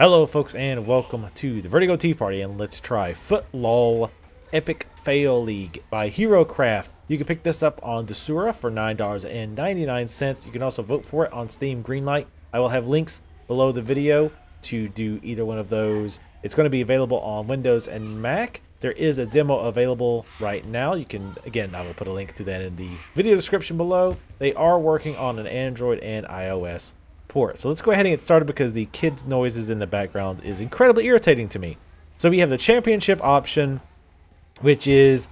Hello folks and welcome to the Vertigo Tea Party, and let's try FootLOL Epic Fail League by HeroCraft. You can pick this up on Desura for $9.99. You can also vote for it on Steam Greenlight. I will have links below the video to do either one of those. It's going to be available on Windows and Mac. There is a demo available right now. You can, again, I will put a link to that in the video description below. They are working on an Android and iOS port. So let's go ahead and get started because the kids' noises in the background is incredibly irritating to me. So we have the championship option, which is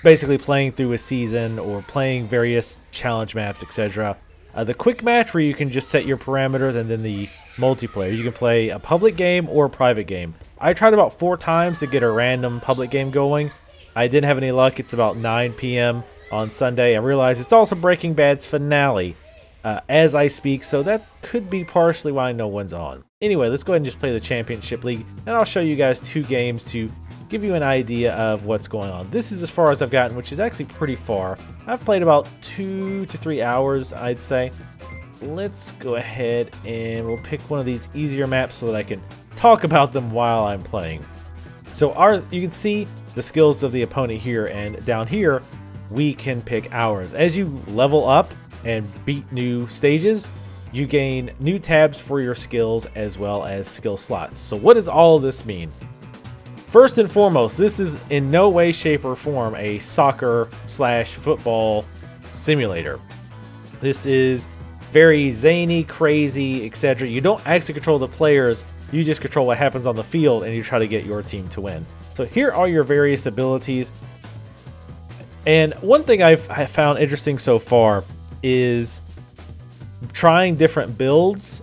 basically playing through a season or playing various challenge maps, etc. The quick match, where you can just set your parameters, and then the multiplayer. You can play a public game or a private game. I tried about 4 times to get a random public game going. I didn't have any luck. It's about 9 p.m. on Sunday. I realized it's also Breaking Bad's finale as I speak, so that could be partially why no one's on. Anyway, let's go ahead and just play the Championship League, and I'll show you guys 2 games to give you an idea of what's going on. This is as far as I've gotten, which is actually pretty far. I've played about 2 to 3 hours, I'd say. Let's go ahead and we'll pick one of these easier maps so that I can talk about them while I'm playing. So you can see the skills of the opponent here, and down here we can pick ours. As you level up and beat new stages, you gain new tabs for your skills as well as skill slots. So what does all of this mean? First and foremost, this is in no way, shape, or form a soccer/football simulator. This is very zany, crazy, etc. You don't actually control the players, you just control what happens on the field, and you try to get your team to win. So here are your various abilities. And one thing I've found interesting so far is trying different builds,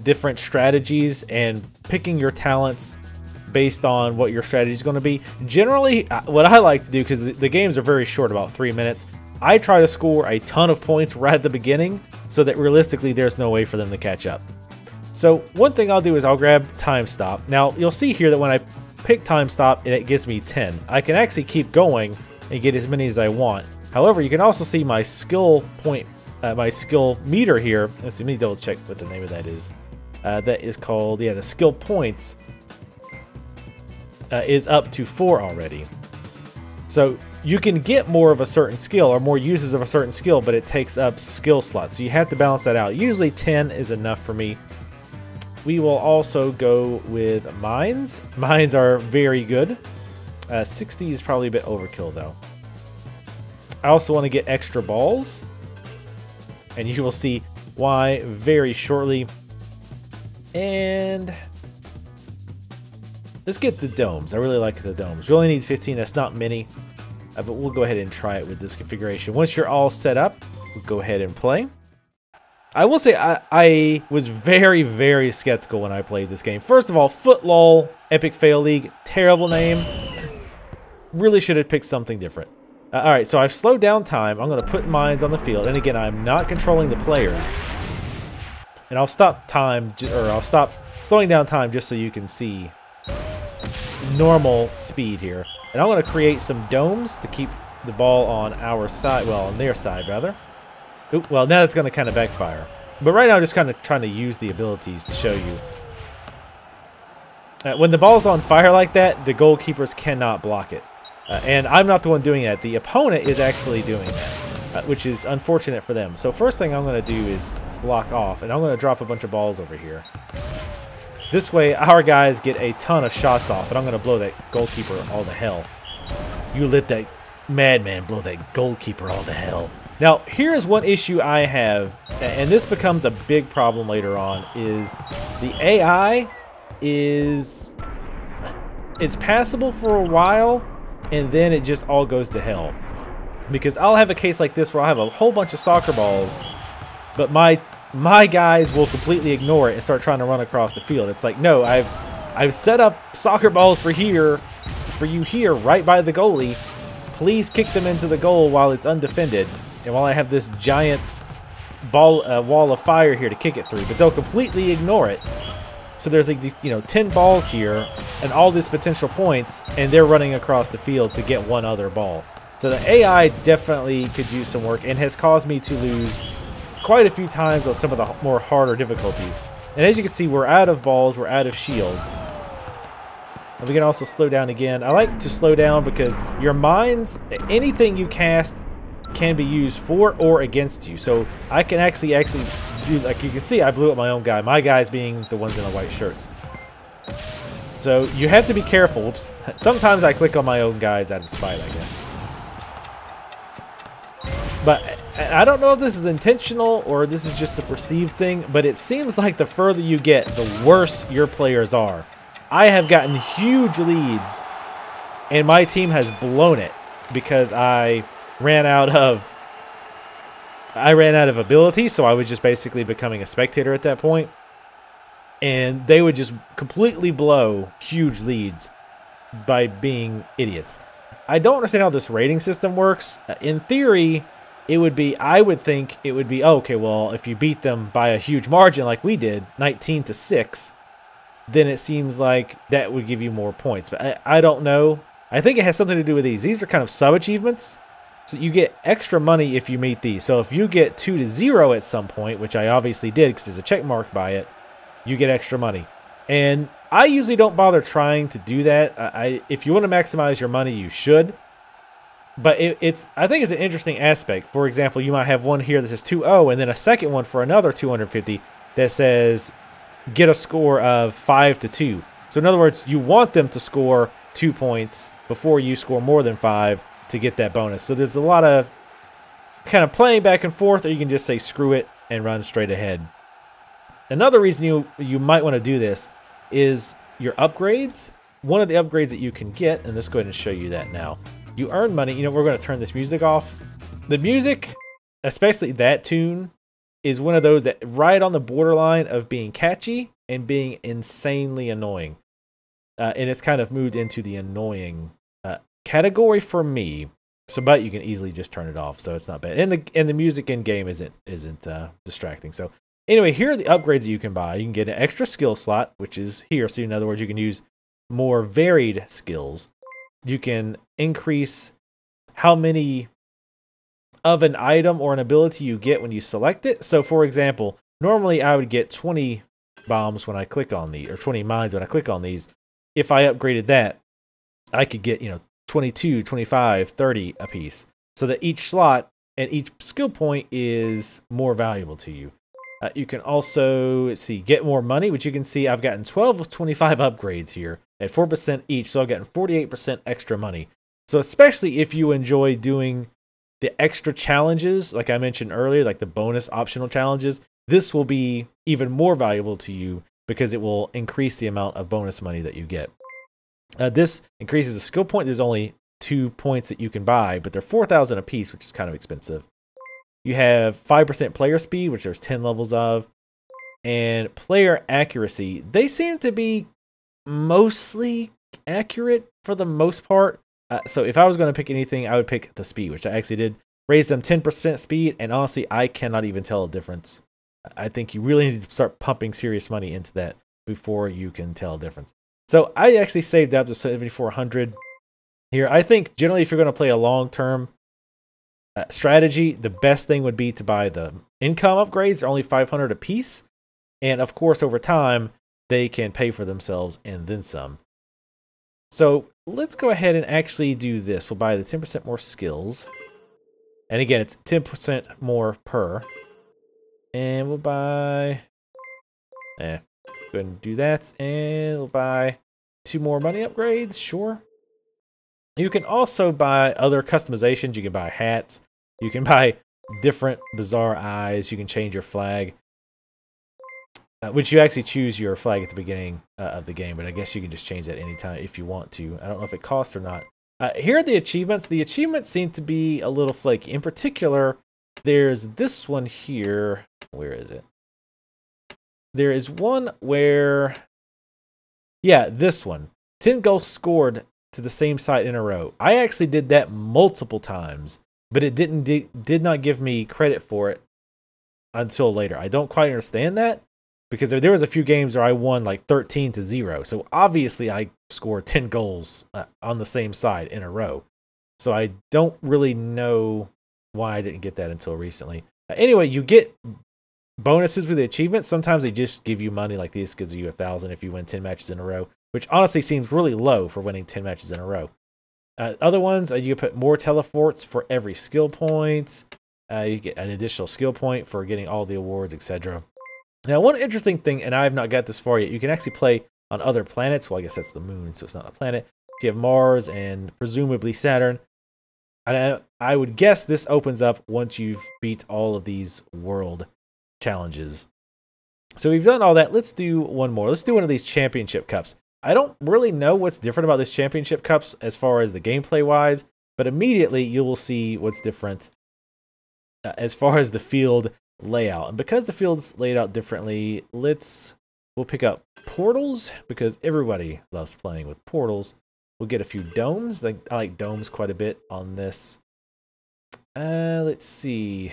different strategies, and picking your talents based on what your strategy is going to be. Generally, what I like to do, because the games are very short, about 3 minutes, I try to score a ton of points right at the beginning so that realistically there's no way for them to catch up. So one thing I'll do is I'll grab time stop. Now you'll see here that when I pick time stop, it gives me 10. I can actually keep going and get as many as I want. However, you can also see my skill point, my skill meter here. Let's see, let me double check what the name of that is. That is called, yeah, the skill points is up to 4 already. So you can get more of a certain skill or more uses of a certain skill, but it takes up skill slots. So you have to balance that out. Usually 10 is enough for me. We will also go with mines. Mines are very good. 60 is probably a bit overkill though. I also want to get extra balls, and you will see why very shortly. And let's get the domes. I really like the domes. We only need 15. That's not many, but we'll go ahead and try it with this configuration. Once you're all set up, we'll go ahead and play. I will say I was very, very skeptical when I played this game. First of all, FootLOL Epic Fail League, terrible name. Really should have picked something different. Alright, so I've slowed down time. I'm going to put mines on the field. And again, I'm not controlling the players. And I'll stop time, or I'll stop slowing down time just so you can see normal speed here. And I'm going to create some domes to keep the ball on our side, well, on their side, rather. Oop, well, now it's going to kind of backfire. But right now, I'm just kind of trying to use the abilities to show you. When the ball's on fire like that, the goalkeepers cannot block it. And I'm not the one doing that. The opponent is actually doing that, which is unfortunate for them. So first thing I'm going to do is block off, and I'm going to drop a bunch of balls over here. This way, our guys get a ton of shots off, and I'm going to blow that goalkeeper all to hell. You let that madman blow that goalkeeper all to hell. Now, here's one issue I have, and this becomes a big problem later on, is the AI is... it's passable for a while, and then it just all goes to hell. Because I'll have a case like this where I have a whole bunch of soccer balls, but my guys will completely ignore it and start trying to run across the field. It's like, no, I've set up soccer balls for you here, right by the goalie. Please kick them into the goal while it's undefended, and while I have this giant wall of fire here to kick it through. But they'll completely ignore it. So there's like these, 10 balls here and all these potential points, and they're running across the field to get one other ball. So the AI definitely could use some work and has caused me to lose quite a few times on some of the more harder difficulties. And as you can see, we're out of balls, we're out of shields. And we can also slow down again. I like to slow down because your mines, anything you cast can be used for or against you. So I can actually do, like you can see, I blew up my own guy. My guys being the ones in the white shirts. So you have to be careful. Oops. Sometimes I click on my own guys out of spite, I guess. But I don't know if this is intentional or this is just a perceived thing, but it seems like the further you get, the worse your players are. I have gotten huge leads, and my team has blown it because I ran out of ability, so I was just basically becoming a spectator at that point. And they would just completely blow huge leads by being idiots. I don't understand how this rating system works. In theory, it would be, I would think it would be, okay, well, if you beat them by a huge margin like we did, 19-6, then it seems like that would give you more points. But I don't know. I think it has something to do with these. These are kind of sub-achievements. So you get extra money if you meet these. So if you get 2-0 at some point, which I obviously did because there's a check mark by it, you get extra money. And I usually don't bother trying to do that. If you want to maximize your money, you should. But I think it's an interesting aspect. For example, you might have one here that says 2-0, and then a second one for another 250 that says get a score of 5-2. So in other words, you want them to score 2 points before you score more than 5 to get that bonus. So there's a lot of kind of playing back and forth, or you can just say screw it and run straight ahead. Another reason you might want to do this is your upgrades. One of the upgrades that you can get, and let's go ahead and show you that now. You earn money. You know, we're going to turn this music off. The music, especially that tune, is one of those that right on the borderline of being catchy and being insanely annoying. And it's kind of moved into the annoying category for me. So, but you can easily just turn it off, so it's not bad. And the music in game isn't distracting. So anyway, here are the upgrades that you can buy. You can get an extra skill slot, which is here. So in other words, you can use more varied skills. You can increase how many of an item or an ability you get when you select it. So for example, normally I would get 20 bombs when I click on these, or 20 mines when I click on these. If I upgraded that, I could get, 22, 25, 30 a piece. So that each slot and each skill point is more valuable to you. You can also, let's see, get more money, which you can see I've gotten 12 of 25 upgrades here at 4% each. So I've gotten 48% extra money. So especially if you enjoy doing the extra challenges, like I mentioned earlier, like the bonus optional challenges, this will be even more valuable to you because it will increase the amount of bonus money that you get. This increases the skill point. There's only 2 points that you can buy, but they're 4,000 a piece, which is kind of expensive. You have 5% player speed, which there's 10 levels of, and player accuracy. They seem to be mostly accurate for the most part. So if I was going to pick anything, I would pick the speed, which I actually did. Raise them 10% speed, and honestly, I cannot even tell a difference. I think you really need to start pumping serious money into that before you can tell a difference. So I actually saved up to 7,400 here. I think generally if you're going to play a long-term strategy, the best thing would be to buy the income upgrades. They're only 500 a piece. And of course, over time, they can pay for themselves and then some. So let's go ahead and actually do this. We'll buy the 10% more skills. And again, it's 10% more per. And we'll buy... go ahead and do that. And we'll buy 2 more money upgrades. Sure. You can also buy other customizations. You can buy hats. You can buy different bizarre eyes. You can change your flag. Which you actually choose your flag at the beginning of the game. But I guess you can just change that anytime if you want to. I don't know if it costs or not. Here are the achievements. The achievements seem to be a little flaky. In particular, there's this one here. Where is it? There is one where... yeah, this one. 10 goals scored to the same site in a row. I actually did that multiple times, but it did not give me credit for it until later. I don't quite understand that because there was a few games where I won like 13-0. So obviously I scored 10 goals on the same side in a row. So I don't really know why I didn't get that until recently. Anyway, you get bonuses with the achievements. Sometimes they just give you money, like this gives you 1,000 if you win 10 matches in a row, which honestly seems really low for winning 10 matches in a row. Other ones, you put more teleports for every skill point. You get an additional skill point for getting all the awards, etc. Now, one interesting thing, and I have not got this far yet, you can actually play on other planets. Well, I guess that's the moon, so it's not a planet. So you have Mars and presumably Saturn. And I would guess this opens up once you've beat all of these world challenges. So we've done all that. Let's do one more. Let's do one of these championship cups. I don't really know what's different about this championship cups as far as the gameplay wise, but immediately you will see what's different as far as the field layout. And because the field's laid out differently, we'll pick up portals because everybody loves playing with portals. We'll get a few domes. I like domes quite a bit on this. Let's see.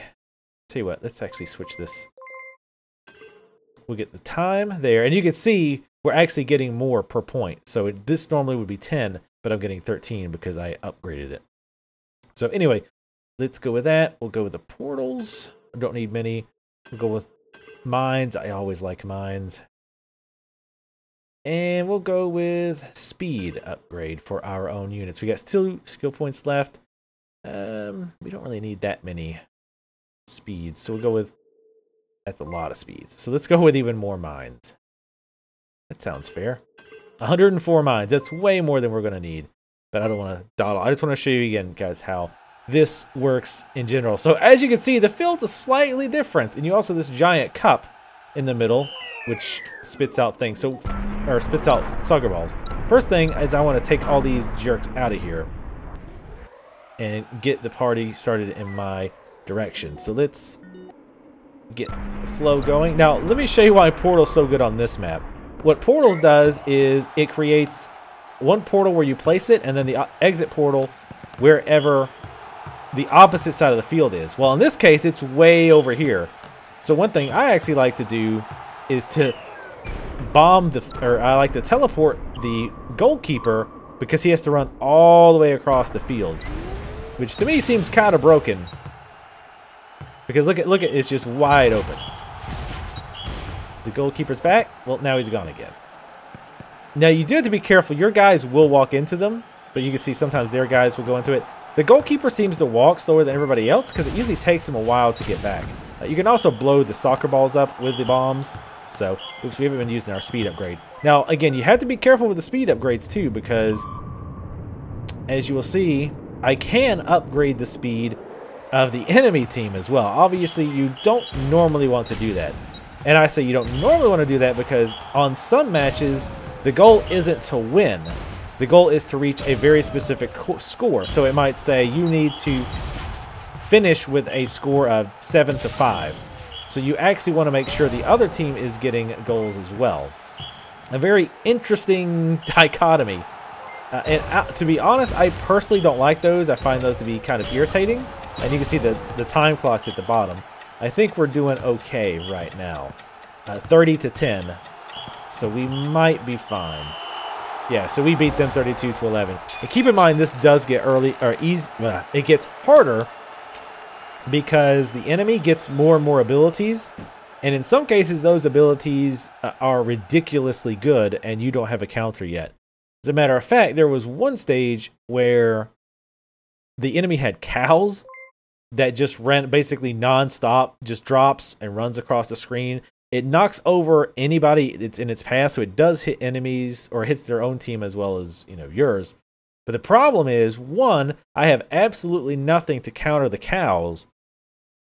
Tell you what, let's actually switch this. We'll get the time there, and you can see we're actually getting more per point. So this normally would be 10, but I'm getting 13 because I upgraded it. So anyway, let's go with that. We'll go with the portals. I don't need many. We'll go with mines. I always like mines. And we'll go with speed upgrade for our own units. We got 2 skill points left. We don't really need that many speeds. So we'll go with, that's a lot of speeds. So let's go with even more mines. That sounds fair. 104 mines. That's way more than we're going to need. But I don't want to dawdle. I just want to show you again, guys, how this works in general. So as you can see, the field's are slightly different. And you also have this giant cup in the middle, which spits out things. Or spits out soccer balls. First thing is I want to take all these jerks out of here and get the party started in my direction. So let's get the flow going. Now, let me show you why Portal's so good on this map. What Portals does is it creates one portal where you place it, and then the exit portal wherever the opposite side of the field is. Well, in this case, it's way over here. So one thing I actually like to do is to I like to teleport the goalkeeper because he has to run all the way across the field, which to me seems kind of broken. Because look at it's just wide open. The goalkeeper's back. Well, now he's gone again. Now you do have to be careful. Your guys will walk into them, but you can see sometimes their guys will go into it. The goalkeeper seems to walk slower than everybody else because it usually takes him a while to get back. You can also blow the soccer balls up with the bombs. So, oops, we haven't been using our speed upgrade. Now, again, you have to be careful with the speed upgrades too because, as you will see, I can upgrade the speed of the enemy team as well. Obviously, you don't normally want to do that. And I say you don't normally want to do that because on some matches, the goal isn't to win. The goal is to reach a very specific score. So it might say you need to finish with a score of 7-5. So you actually want to make sure the other team is getting goals as well. A very interesting dichotomy. To be honest, I personally don't like those. I find those to be kind of irritating. And you can see the time clocks at the bottom. I think we're doing okay right now. 30-10. So we might be fine. Yeah, so we beat them 32-11. And keep in mind, this does get it gets harder because the enemy gets more and more abilities. And in some cases, those abilities are ridiculously good and you don't have a counter yet. As a matter of fact, there was one stage where the enemy had cows that just ran basically non-stop, just drops and runs across the screen. It knocks over anybody that's in its path, so it does hit enemies or hits their own team as well as, yours. But the problem is, one, I have absolutely nothing to counter the cows,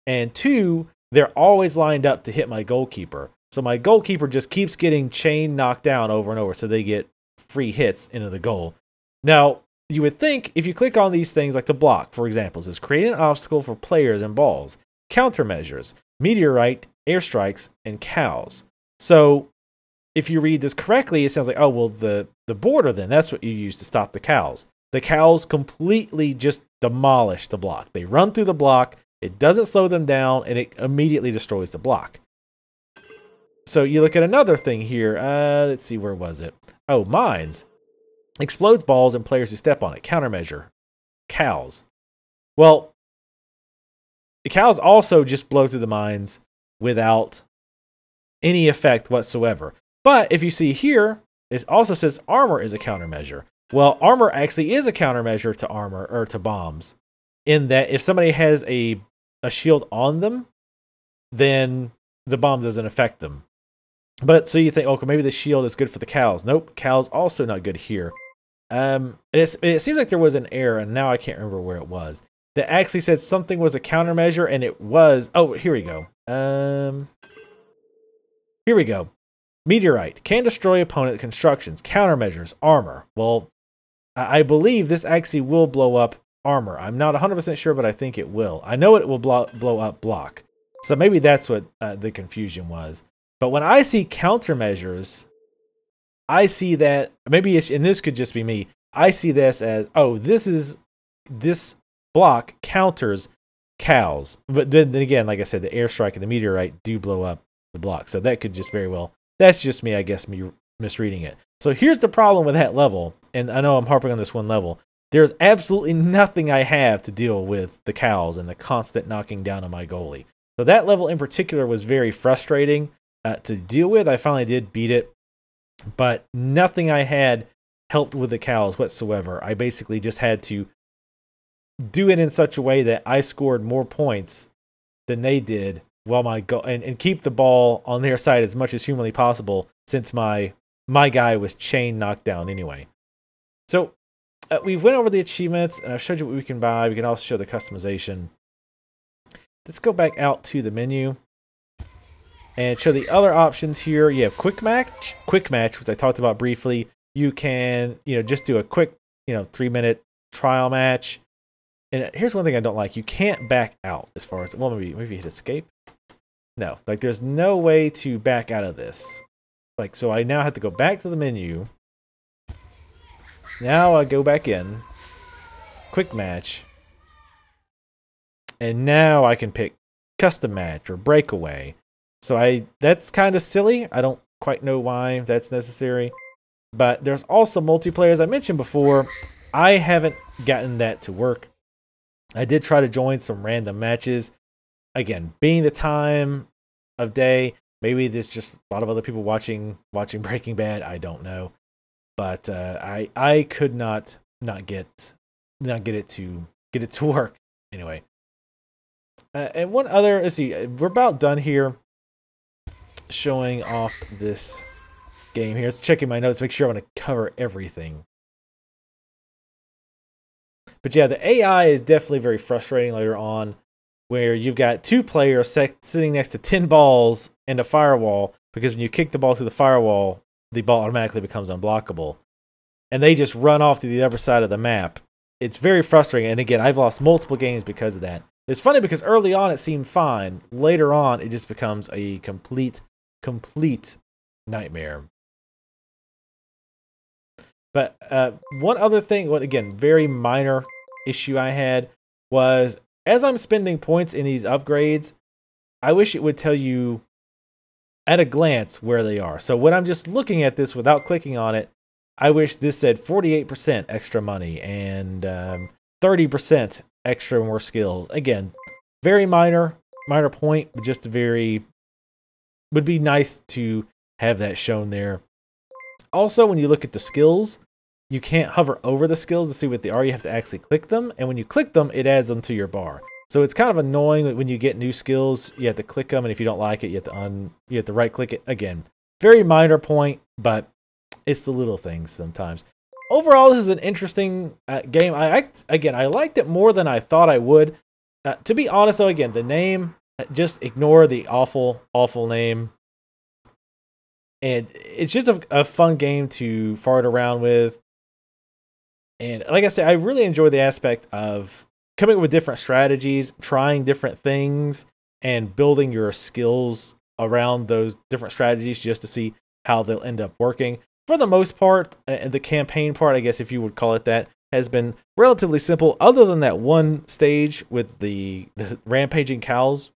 and two, they're always lined up to hit my goalkeeper. So my goalkeeper just keeps getting chain knocked down over and over, so they get free hits into the goal. Now, you would think if you click on these things like the block, for example, it says create an obstacle for players and balls, countermeasures, meteorite, airstrikes, and cows. So if you read this correctly, it sounds like, oh, well, the border then, that's what you use to stop the cows. The cows completely just demolish the block. They run through the block, it doesn't slow them down, and it immediately destroys the block. So you look at another thing here. Let's see, where was it? Oh, mines. Explodes balls and players who step on it. Countermeasure. Cows. Well, the cows also just blow through the mines without any effect whatsoever. But if you see here, it also says armor is a countermeasure. Well, armor actually is a countermeasure to armor or to bombs, in that if somebody has a shield on them, then the bomb doesn't affect them. But so you think, okay, maybe the shield is good for the cows. Nope, cows also not good here. It seems like there was an error, and now I can't remember where it was. That actually said something was a countermeasure, and it was. Oh, here we go. Here we go. Meteorite can destroy opponent constructions. Countermeasures, armor. Well, I believe this actually will blow up armor. I'm not 100% sure, but I think it will. I know it will blow up block. So maybe that's what the confusion was. But when I see countermeasures, I see that, maybe it's, and this could just be me, I see this as, oh, this block counters cows. But then again, like I said, the airstrike and the meteorite do blow up the block. So that could just very well, that's just me, I guess, me misreading it. So here's the problem with that level, and I know I'm harping on this one level. There's absolutely nothing I have to deal with the cows and the constant knocking down on my goalie. So that level in particular was very frustrating to deal with. I finally did beat it, but nothing I had helped with the cows whatsoever. I basically just had to do it in such a way that I scored more points than they did while my and keep the ball on their side as much as humanly possible, since my guy was chain knocked down anyway. So we went over the achievements, and I've showed you what we can buy. We can also show the customization. Let's go back out to the menu and show the other options here. You have quick match, which I talked about briefly. You can, just do a quick, 3-minute trial match. And here's one thing I don't like. You can't back out as far as, well, maybe hit escape. No, like there's no way to back out of this. Like, so I now have to go back to the menu. Now I go back in, quick match. And now I can pick custom match or breakaway. So that's kind of silly. I don't quite know why that's necessary. But there's also multiplayer. As I mentioned before, I haven't gotten that to work. I did try to join some random matches. Again, being the time of day, maybe there's just a lot of other people watching Breaking Bad. I don't know. But I could not get it to work anyway. And one other, let's see, we're about done here showing off this game here. Let's checking my notes, make sure I want to cover everything. But yeah, the AI is definitely very frustrating later on, where you've got 2 players sitting next to 10 balls and a firewall, because when you kick the ball through the firewall, the ball automatically becomes unblockable. And they just run off to the other side of the map. It's very frustrating, and again, I've lost multiple games because of that. It's funny because early on it seemed fine. Later on, it just becomes a complete nightmare. But one other thing, again, very minor issue I had was, as I'm spending points in these upgrades, I wish it would tell you at a glance where they are. So when I'm just looking at this without clicking on it, I wish this said 48% extra money and 30% extra more skills. Again, very minor point, but just would be nice to have that shown there. Also, when you look at the skills, you can't hover over the skills to see what they are. You have to actually click them, and when you click them, it adds them to your bar. So it's kind of annoying that when you get new skills, you have to click them, and if you don't like it, you have to right click it. Again, very minor point, but it's the little things sometimes. Overall, this is an interesting game. I liked it more than I thought I would. To be honest, though, again, the name, just ignore the awful name. And it's just a fun game to fart around with. And like I said, I really enjoy the aspect of coming up with different strategies, trying different things, and building your skills around those different strategies just to see how they'll end up working. For the most part, the campaign part, I guess if you would call it that, has been relatively simple, other than that one stage with the rampaging cows,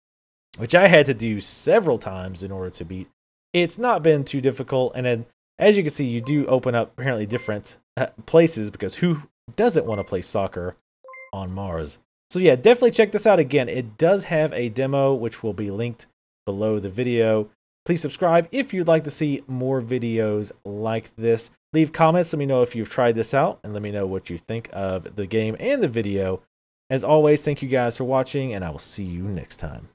which I had to do several times in order to beat. It's not been too difficult, and then, as you can see, you do open up apparently different places, because who doesn't want to play soccer on Mars? So yeah, definitely check this out. Again, it does have a demo, which will be linked below the video. Please subscribe if you'd like to see more videos like this. Leave comments, let me know if you've tried this out, and let me know what you think of the game and the video. As always, thank you guys for watching, and I will see you next time.